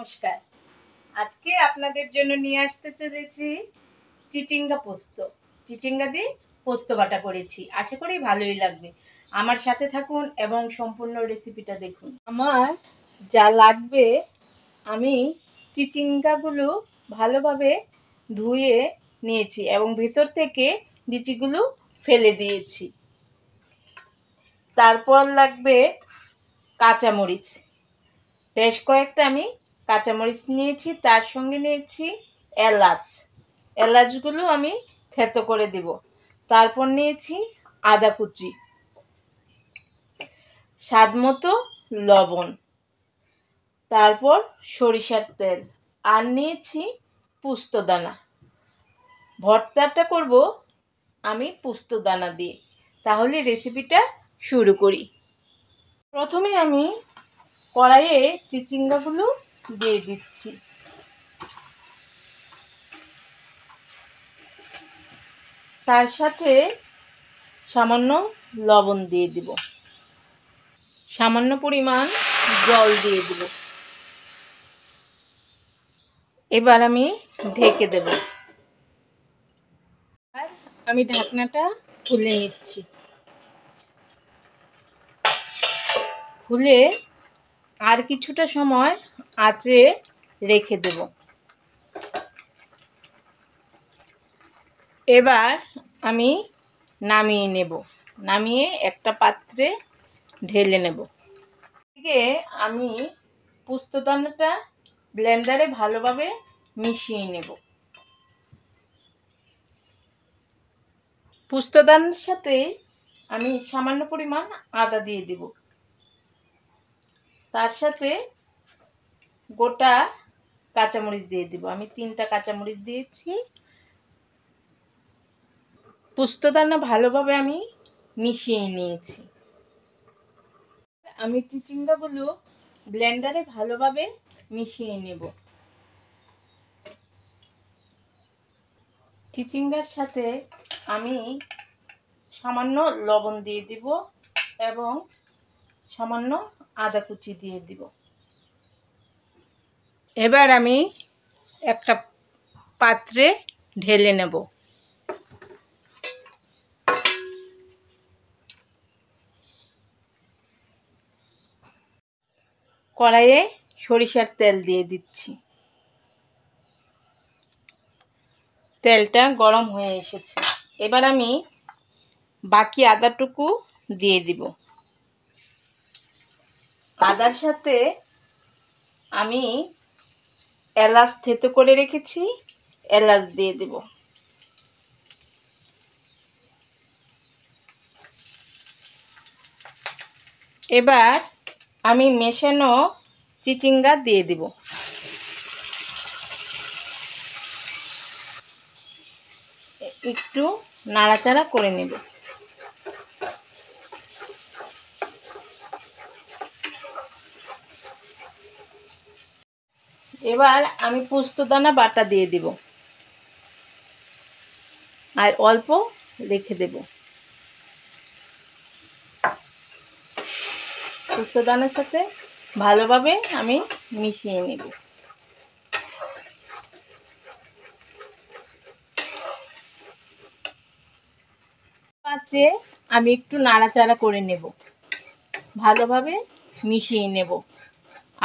নমস্কার। আজকে আপনাদের জন্য নিয়ে আসতে চলেছি চিচিঙ্গা পোস্ত। চিচিঙ্গা দিয়ে পোস্ত বাটা করেছি, আশা করি ভালোই লাগবে। আমার সাথে থাকুন এবং সম্পূর্ণ রেসিপিটা দেখুন। আমার যা লাগবে, আমি চিচিঙ্গাগুলো ভালোভাবে ধুয়ে নিয়েছি এবং ভেতর থেকে বিচিগুলো ফেলে দিয়েছি। তারপর লাগবে কাঁচামরিচ, বেশ কয়েকটা আমি কাঁচামরিচ নিয়েছি। তার সঙ্গে নিয়েছি এলাচগুলো আমি থেতো করে দেব। তারপর নিয়েছি আদা কুচি, স্বাদ মতো লবণ, তারপর সরিষার তেল, আর নিয়েছি পোস্তদানা। ভর্তাটা করব আমি পোস্তদানা দিয়ে। তাহলে রেসিপিটা শুরু করি। প্রথমে আমি কড়াইয়ে চিচিঙ্গাগুলো দিয়ে দিচ্ছি। তার সাথে সামান্য লবণ দিয়ে দিব, সামান্য পরিমাণ জল দিয়ে দিব। এবার আমি ঢেকে দেব। আর আমি ঢাকনাটা খুলে নিচ্ছি। খুলে আর কিছুটা সময় আঁচে রেখে দেব। এবার আমি নামিয়ে নেব। নামিয়ে একটা পাত্রে ঢেলে নেব। এদিকে আমি পোস্তদানাটা ব্লেন্ডারে ভালোভাবে মিশিয়ে নেব। পোস্তদানার সাথে আমি সামান্য পরিমাণ আদা দিয়ে দেব। তার সাথে গোটা কাঁচামরিচ দিয়ে দিব। আমি 3টা কাঁচামরিচ দিয়েছি। পোস্তদানা ভালোভাবে আমি মিশিয়ে নিয়েছি। আমি চিচিঙ্গাগুলো ব্লেন্ডারে ভালোভাবে মিশিয়ে নেব। চিচিঙ্গার সাথে আমি সামান্য লবণ দিয়ে দিব এবং সামান্য আদা কুচি দিয়ে দিব। এবার আমি একটা পাত্রে ঢেলে নেব। কড়াইয়ে সরিষার তেল দিয়ে দিচ্ছি। তেলটা গরম হয়ে এসেছে। এবার আমি বাকি আদাটুকু দিয়ে দিব। আদার সাথে আমি এলাচ থেতো করে রেখেছি, এলাচ দিয়ে দেব। এবার আমি মেশানো চিচিঙ্গা দিয়ে দিব। একটু নাড়াচাড়া করে নেব। এবার আমি পোস্তদানা বাটা দিয়ে দিব আর অল্প রেখে দেব। পোস্তদানার সাথে ভালোভাবে আমি মিশিয়ে নেব। আঁচে আমি একটু নাড়াচাড়া করে নেব, ভালোভাবে মিশিয়ে নেব।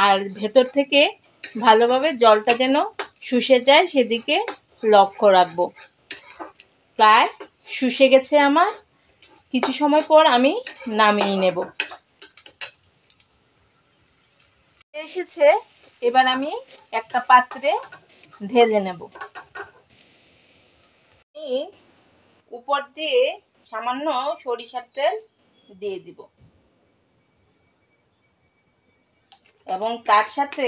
আর ভেতর থেকে ভালোভাবে জলটা যেন শুষে যায় সেদিকে লক্ষ্য রাখবো। প্রায় শুষে গেছে আমার। কিছু সময় পর আমি নামিয়ে নেব। এসেছে, এবার আমি একটা পাত্রে ঢেলে নেব। উপর দিয়ে সামান্য সরিষার তেল দিয়ে দিব এবং তার সাথে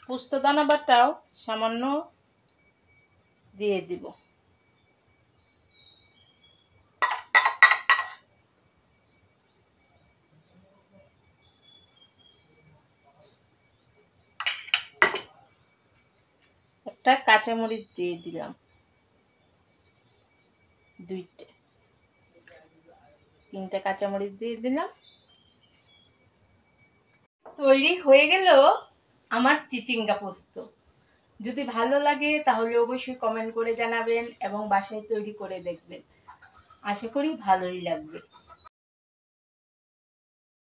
পোস্তদানা বাটাও সামান্য দিয়ে দিব। একটা কাঁচামরিচ দিয়ে দিলাম, 3টা কাঁচামরিচ দিয়ে দিলাম। তৈরি হয়ে গেল আমার চিচিঙ্গা পোস্ত। যদি ভালো লাগে তাহলে অবশ্যই কমেন্ট করে জানাবেন এবং বাসায় তৈরি করে দেখবেন। আশা করি ভালোই লাগবে।